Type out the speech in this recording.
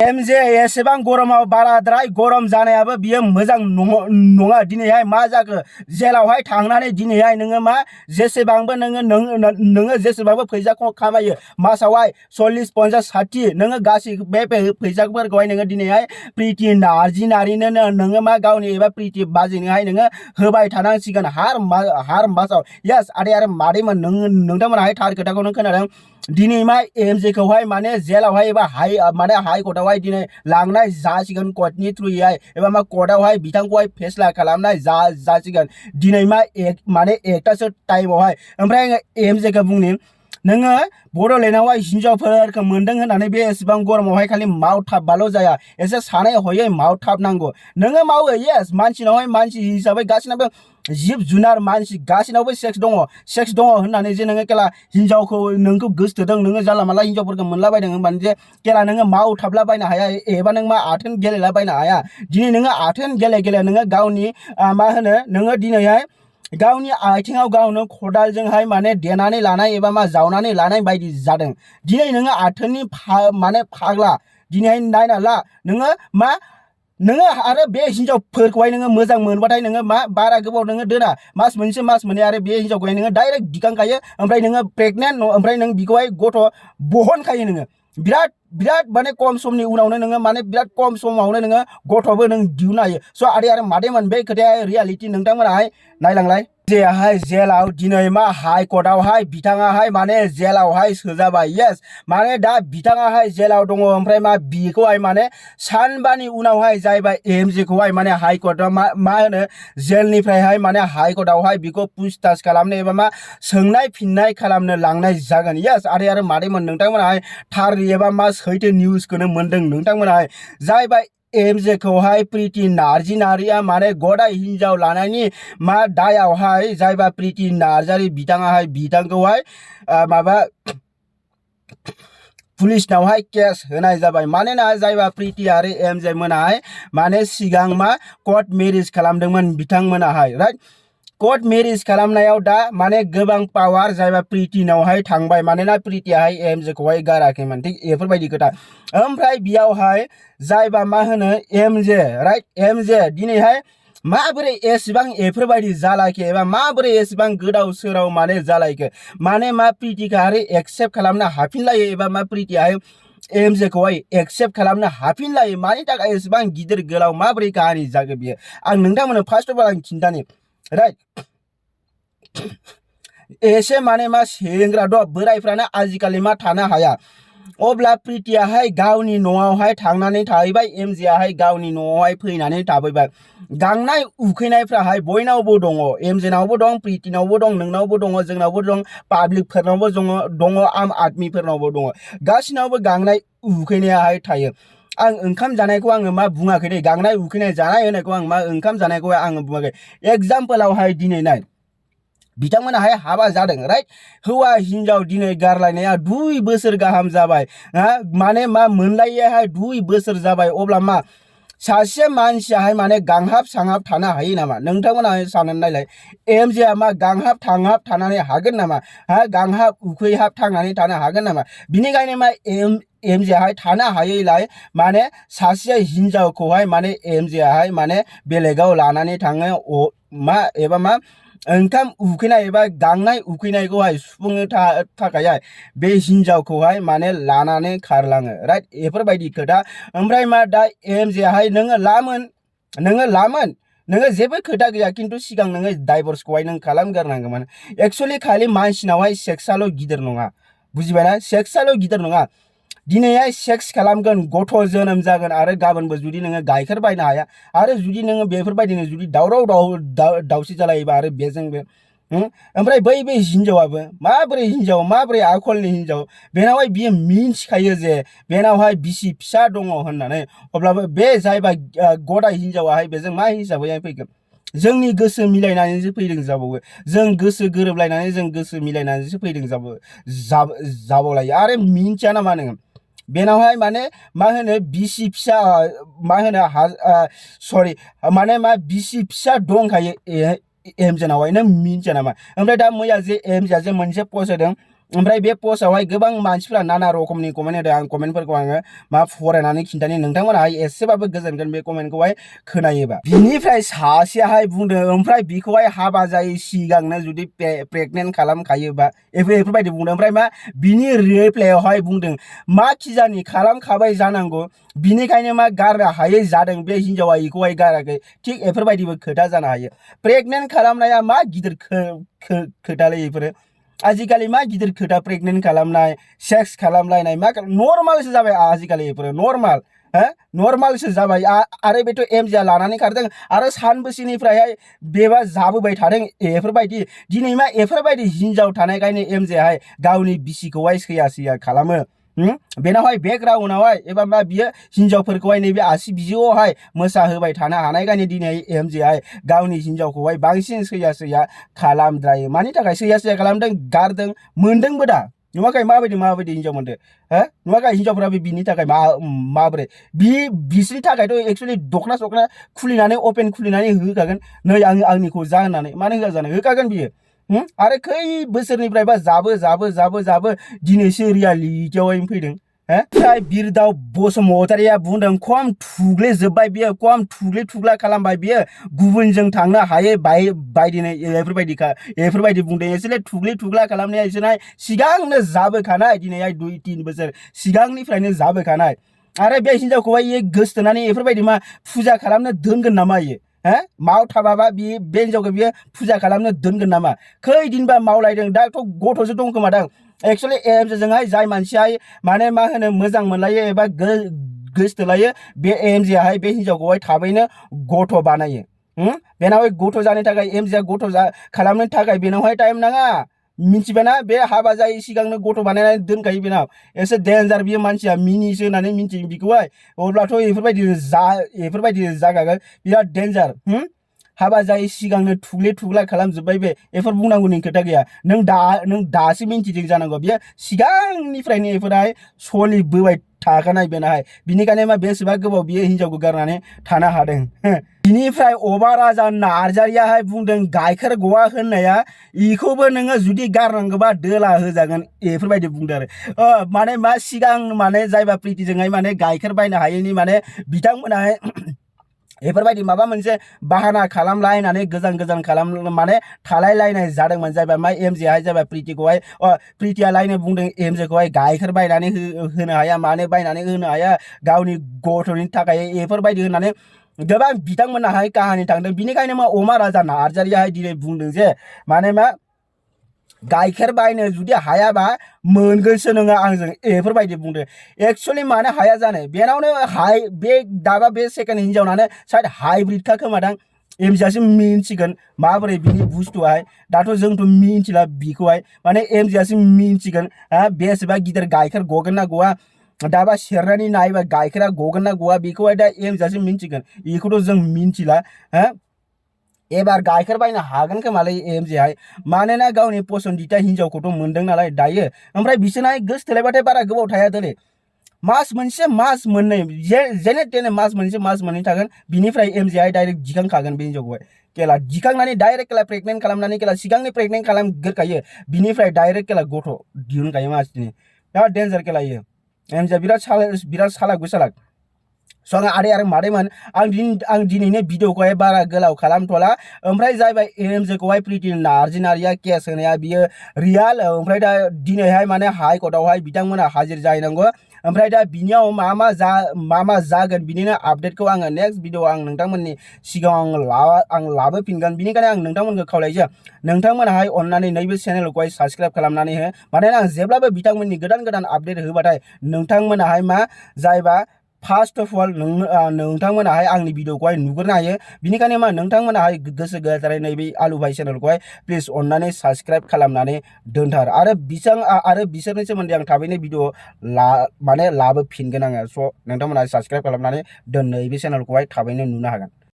MJ एसेबां गरमाव बाराद्राय गरम जानायाबो बियो मोजां नङा दिनैहाय मा जाखो जेलावहाय थांनानै दिनैहाय नोङो मा जेसेबांबो नोङो जेसेबांबो फैसा खामायो मासावहाय 40 50 60 नोङो गासै बे फैसाफोरखौहाय नोङो दिनैहाय प्रिति नार्जिनारिनो नोङो मा गावनि एबा प्रिति बाजैनोहाय नोङो होबाय थानांसिगोन हार मासाव यस आदै आरो मादैमोन नोंथांमोनाहाय थार खोथाखौनो खोनादों दिनै मा एमजे खौहाय माने जेलावहाय एबा हाई कर्टआवहाय दिनै लांनाय जासिगोन कर्टनि थ्रुयैहाय एबा मा कर्टआवहाय बिथांखौहाय फेस्ला खालामनाय जासिगोन दिनै मा माने 1टासो टाइमावहाय ओमफ्राय आङो एमजे खौ बुंनि नोङो बड'लेण्डआवहाय हिनजावफोरखौ मोनदों होननानै बे एसेबां गरमावहाय खालि मावथाबबाल' जाया एसे सानै हयै मावथाबनांगौ नोङो मावो येस मानसिनावहाय मानसि हिसाबै गासिनाबो जिब जुनार मानसि गासिनावबो सेक्स दङ होननानै जे नोङो केला हिनजावखौ नोंखौ गोसोथोदों नोङो जानला मानला हिनजावफोरखौ मोनलाबायदों होनबानो जे केला नोङो मावथाबलाबायनो हाया एबा नों मा आथोन गेलेलाबायनो हाया दिनै नोङो आथोन गेले नोङो गावनि मा होनो नोङो दिनैहाय गावनि आथिङाव गावनो खदालजोंहाय माने देनानै लानाय एबा मा जावनानै लानाय बायदि जादों दिनै नोङो आथोननि माने फाग्ला दिनैहाय नायना ला नोङो आरो बे हिनजावफोरखौहाय नोङो मोजां मोनबाथाय नोङो मा बारा गोबाव नोङो दोना मास मोनसे मास मोननै आरो बे हिनजावखौहाय नोङो डाइरेक्ट दिखांखायो ओमफ्राय नोङो प्रेगनेन्ट ओमफ्राय नों बिखौहाय गथ' बहनखायो नोङो बिराद माने खम समनि उनावनो नोङो माने बिराद खम समावनो नोङो गथ'बो नों दिहुननो हायो स' आदै आरो मादैमोन बे खोथाया रियालिटि नोंथांमोनाहाय नायलांलाय जेलाव दिनै मा हाई कर्टआवहाय बिथाङाहाय माने जेलावहाय सोजाबाय येस माने दा बिथाङाहाय जेलाव दङ ओमफ्राय मा बिखौहाय माने सानबानि उनावहाय जायबा एमजे खौहाय माने हाई कर्टआव मा होनो जेलनिफ्रायहाय माने हाई कर्टआवहाय बिखौ पुछताछ खालामनो एबा मा सोंनाय फिननाय खालामनो लांनाय जागोन येस आदै आरो मादैमोन नोंथांमोनाहाय थार एबा मा सैथो निउसखौनो मोनदों नोंथांमोनाहाय जायबा एमजे खौहाय प्रिति नार्जिनारिया माने गदाय हिनजाव लानायनि मा दायावहाय जायबा प्रिति नार्जारि बिथाङाहाय बिथांखौहाय माबा पुलिसनावहाय केस होनाय जाबाय मानोना जायबा प्रिति आरो एमजे मोनाहाय माने सिगां मा कर्ट मेरिज खालामदोंमोन बिथांमोनाहाय राइट कर्ट मेरिज खालामनायाव दा माने गोबां पावार जायबा प्रितिनावहाय थांबाय मानोना प्रितियाहाय एमजे खौहाय गाराखैमोन थिग बेफोरबायदि खोथा ओमफ्राय बेयावहाय जायबा मा होनो एमजे राइट एमजे दिनैहाय माबोरै एसेबां एफोरबायदि जालायखो एबा माबोरै एसेबां गोदाव सोराव माने जालायखो माने मा प्रितिखा आरो एक्सेप्ट खालामनो हाफिनलायो एबा मा प्रितियाहाय एमजे खौहाय एक्सेप्ट खालामनो हाफिनलायो मानि थाखाय एसेबां गिदिर गोलाव माबोरै काहानि जाखो बियो आं नोंथांमोननो फार्स्ट अफ अल आं खिन्थानि राइट एसे माने मा सेंग्रा दं बोरायफ्रानो आजिखालि मा थानो हाया अब्ला प्रितियाहाय गावनि न'आवहाय थांनानै थाहैबाय एमजेआहाय गावनि न'आवहाय फैनानै थाफैबाय गांनाय उखैनायफ्राहाय बयनावबो दङ एमजेनावबो दं प्रितिनावबो दं नोंनावबो दङ जोंनावबो दं पाब्लिकफोरनावबो दङ आम आदमिफोरनावबो दङ गासिनावबो गांनाय उखैनायाहाय थायो आं ओंखाम जानायखौ आङो मा बुङाखै दे गांनाय उखैनाय जानाय होनायखौ आं मा ओंखाम जानायखौहाय आङो बुङाखै एग्जाम्पलावहाय दिनै नाय बिथांमोनाहाय हाबा जादों राइट हौवा हिनजाव दिनै गारलायनाया 2 बोसोर गाहाम जाबाय माने मा मोनलायैहाय 2 बोसोर जाबाय अब्ला मा सासे मानसियाहाय माने गांहाब सांहाब थानो हायो नामा नोंथांमोनाहाय साननानै नायलाय एमजेआ मा गांहाब थांहाब थानानै हागोन नामा गांहाब उखैहाब थांनानै थानो हागोन नामा बिनिखायनो मा एमजेआहाय थानो हायैलाय माने सासे हिनजावखौहाय माने एमजेआहाय माने बेलेगाव लानानै थाङो मा एबा मा ओंखाम उखैनाय एबा गांनाय उखैनायखौहाय सुफुंनो थाखायहाय बे हिनजावखौहाय माने लानानै खारलाङो राइट बेफोरबायदि खोथा ओमफ्राय मा दा एमजेआहाय नोङो जेबो खोथा गैया खिन्थु सिगां नोङो डाइभर्सखौहाय नों खालामग्रोनांगौमोन एक्सुअलि खालि मानसिनावहाय सेक्सआल' गिदिर नङा बुजिबायना सेक्सआल' गिदिर नङा दिनैहाय सेक्स खालामगोन गथ' जोनोम जागोन आरो गाबोनबो जुदि नोङो गाइखेर बायनो हाया आरो जुदि नोङो बेफोरबायदिनो जुदि दावराव दावसि जालायोबा आरो बेजोंबो ओमफ्राय बै हिनजावाबो माबोरै आखलनि हिनजाव बेनावहाय बियो मिन्थिखायो जे बेनावहाय बिसि फिसा दङ होननानै अब्लाबो बे जायबा गदाय हिनजावाहाय बेजों मा हिसाबैहाय फैगोन जोंनि गोसो मिलायनानैसो फैदों जाबावो जों गोसो गोरोबलायनानै जों गोसो मिलायनानैसो फैदों जाबावलायो आरो मिन्थिया नामा नोङो बेनावहाय माने मा होनो बिसि फिसा मा होनो सरि माने मा बिसि फिसा दंखायो एमजेनावहाय नों मिन्थिया नामा ओमफ्राय दा मैया जे एमजेआ जे मोनसे पस्ट होदों ओमफ्राय बे पस्टआवहाय गोबां मानसिफोरा नाना रोखोमनि कमेन्ट होदों आं कमेन्टफोरखौ आङो मा फरायनानै खिन्थानि नोंथांमोनाहाय एसेबाबो गोजोनगोन बे कमेन्टखौहाय खोनायोबा बिनिफ्राय सासेयाहाय बुंदों ओमफ्राय बिखौहाय हाबा जायै सिगांनो जुदि प्रेगनेन्ट खालामखायोबा बेफोरबायदि बुंदों ओमफ्राय मा बिनि रिप्लायावहाय बुंदों मा खिजानि खालामखाबाय जानांगौ बिनिखायनो मा गारनो हायै जादों बे हिनजावा इखौहाय गाराखै थिग बेफोरबायदिबो खोथा जानो हायो प्रेगनेन्ट खालामनाया मा गिदिर खोथालै बेफोरो आजिखालि मा गिदिर खोथा प्रेगनेन्ट खालामनाय सेक्स खालामलायनाय मा नर्मालसो जाबाय आजिखालि बेफोरो नर्माल नर्मालसो जाबाय आरो बेथ' एमजिआ लानानै खारदों आरो सानबोसेनिफ्रायहाय बेबा जाबोबाय थादों बेफोरबायदि दिनै मा बेफोरबायदि हिनजाव थानायखायनो एमजिआहाय गावनि बिसिखौहाय सैया खालामो बेनावहाय बेकग्राउन्डआवहाय एबा मा बियो हिनजावफोरखौहाय नैबे आसि बिजौआवहाय मोसाहोबाय थानो हानायखायनो दिनै एमजिआहाय गावनि हिनजावखौहाय बांसिन सैया खालामद्रायो मानि थाखाय सैया खालामदों गारदों मोनदोंबो दा नुवाखै माबायदि हिनजाव मोनदों नुवाखै हिनजावफ्राबो बिनि थाखाय माबोरै बिसोरनि थाखायथ' एक्सुवेलि दखना सखना खुलिनानै अपेन खुलिनानै होखागोन नै आंनिखौ जा होननानै मानो होआ जानो होखागोन बियो आरो खै बोसोरनिफ्रायबा जाबो दिनैसो रियालिटियावहाय फैदों ओमफ्राय बिरदाव बसुमतारिया बुंदों खम थुग्लेजोब्बाय बियो खम थुग्ला खालामबाय बियो गुबुनजों थांनो हायै बायदिनो बेफोरबायदि बुंदों एसेले थुग्ला खालामनाया एसेनाय सिगांनो जाबोखानाय दिनैहाय 2-3 बोसोर सिगांनिफ्रायनो जाबोखानाय आरो बे हिनजावखौहाय गोसथोनानै बेफोरबायदि मा फुजा खालामनो दोनगोन नामा इयो माव थाबाबा बे हिनजावखौ बियो फुजा खालामनो दोनगोन नामा खैदिनबा मावलायदों दाथ' गथ'सो दं खोमादां एक्सुवेलि एमजिजोंहाय जाय मानसियाहाय माने मा होनो मोजां मोनलायो एबा गोसथोलायो बे एमजिआहाय बे हिनजावखौहाय थाबैनो गथ' बानायो बेनावहाय गथ' जानो थाखाय एमजिआ गथ' खालामनो थाखाय बेनावहाय टाइम नाङा मिथिबायना बे हाबा जायै सिगांनो गथ' बानायनानै दोनखायो बेनाव एसे डेन्जार बियो मानसिया मिनिसो होननानै मिन्थियो बिखौहाय अब्लाथ' बेफोरबायदि जागागोन बिराद डेन्जार हाबा जायै सिगांनो थुग्ला खालामजोब्बाय बेफोर बुंनांगौनि खोथा गैया नों दासो मिन्थिदों जानांगौ बियो सिगांनिफ्रायनो बेफोराहाय सोलिबोबाय थाखानाय बेनाहाय बिनिखायनो मा बेसेबा गोबाव बियो हिनजावखौ गारनानै थानो हादों बिनिफ्राय अबा राजा नार्जारियाहाय बुंदों गाइखेर गवा होननाया इखौबो नोङो जुदि गारनांगौबा दोला होजागोन बेफोरबायदि बुंदों आरो माने मा सिगां माने जायबा प्रितिजोंहाय माने गाइखेर बायनो हायैनि माने बिथांमोनाहाय बेफोरबायदि माबा मोनसे बाहाना खालामलायनानै गोजान खालाम माने थालायलायनाय जादोंमोन जायबा मा एमजिआहाय जायबा प्रितिया लायनो बुंदों एमजिखौहाय गाइखेर बायनानै होनो हाया मानो बायनानै होनो हाया गावनि गथ'नि थाखाय बेफोरबायदि होननानै गोबां बिथांमोनाहाय काहानि थांदों बिनिखायनो मा अमा राजा नार्जारियाहाय दिनै बुंदों जे माने मा गाइखेर बायनो जुदि हायाबा मोनगोनसो नोङो आंजों बेफोरबायदि बुंदों एक्सुवेलि मानो हाया जानो बेनावनो दाबा बे सेकेन्ड हिनजावनानो साइड हाइब्रिदखा खोमादां एमजिआसो मिन्थिगोन माबोरै बिनि बुस्थुआहाय दाथ' जोंथ' मिन्थिला बिखौहाय माने एमजिआसो मिन्थिगोन बेसेबा गिदिर गाइखेर गगोन ना गवा दाबा सेरनानै नायबा गाइखेरा गगोन ना गवा बेखौहाय दा एमजिआसो मिन्थिगोन बेखौथ' जों मिन्थिला एबार गाइखेर बायनो हागोन खोमालै एमजिआहाय मानोना गावनि पसन्दिता हिनजावखौथ' मोनदों नालाय दायो ओमफ्राय बिसोरनाहाय गोसथोलायबाथाय बारा गोबाव थाया दोलै मास मोनसे मास मोननै जेने तेने मास मोननै थागोन बिनिफ्राय एमजिआहाय डाइरेक्ट दिखांखागोन बे हिनजावखौहाय केला दिखांनानै डाइरेक्ट केला प्रेगनेन्ट खालामनानै केला सिगांनि प्रेगनेन्ट खालामग्रोखायो बिनिफ्राय डाइरेक्ट केला गथ' दिहुनखायो मानसिनि बिराद डेन्जार केला इयो एमजिआ बिराद सालाक स' आं आरो मादैमोन आं दिनैनो भिडिअखौहाय बारा गोलाव खालामथ'ला ओमफ्राय जायबा एमजिखौहाय प्रिति नार्जारिया केस होनाया बियो रियाल ओमफ्राय दा दिनैहाय माने हाइ कर्टआवहाय बिथांमोना हाजिर जाहैनांगौ ओमफ्राय दा बिनियाव मा मा जागोन बिनिनो आपडेटखौ आङो नेक्स्ट भिडिअ आं नोंथांमोननि सिगाङाव आं लाबोफिनगोन बिनिखायनो आं नोंथांमोनखौ खावलायो नोंथांमोनाहाय अन्नानै नैबे चेनेलखौहाय साबस्क्राइब खालामनानै हो मानोना आं जेब्लाबो बिथांमोननि गोदान आपडेट होबाथाय नोंथांमोनाहाय मा जायबा फार्स्ट अफ अल नोंथांमोनाहाय आंनि भिडिअखौहाय नुग्रोनो हायो बिनिखायनो मा नोंथांमोनाहाय गोसो गैयाथाराय नैबे आलु भाई चेनेलखौहाय प्लिज अन्नानै साबस्क्राइब खालामनानै दोनथार आरो बिसोरनि सोमोन्दै आं थाबैनो भिडिअ लाबोफिनगोन आङो स' नोंथांमोना साबस्क्राइब खालामनानै दोन नैबे चेनेलखौहाय थाबैनो नुनो हागोन।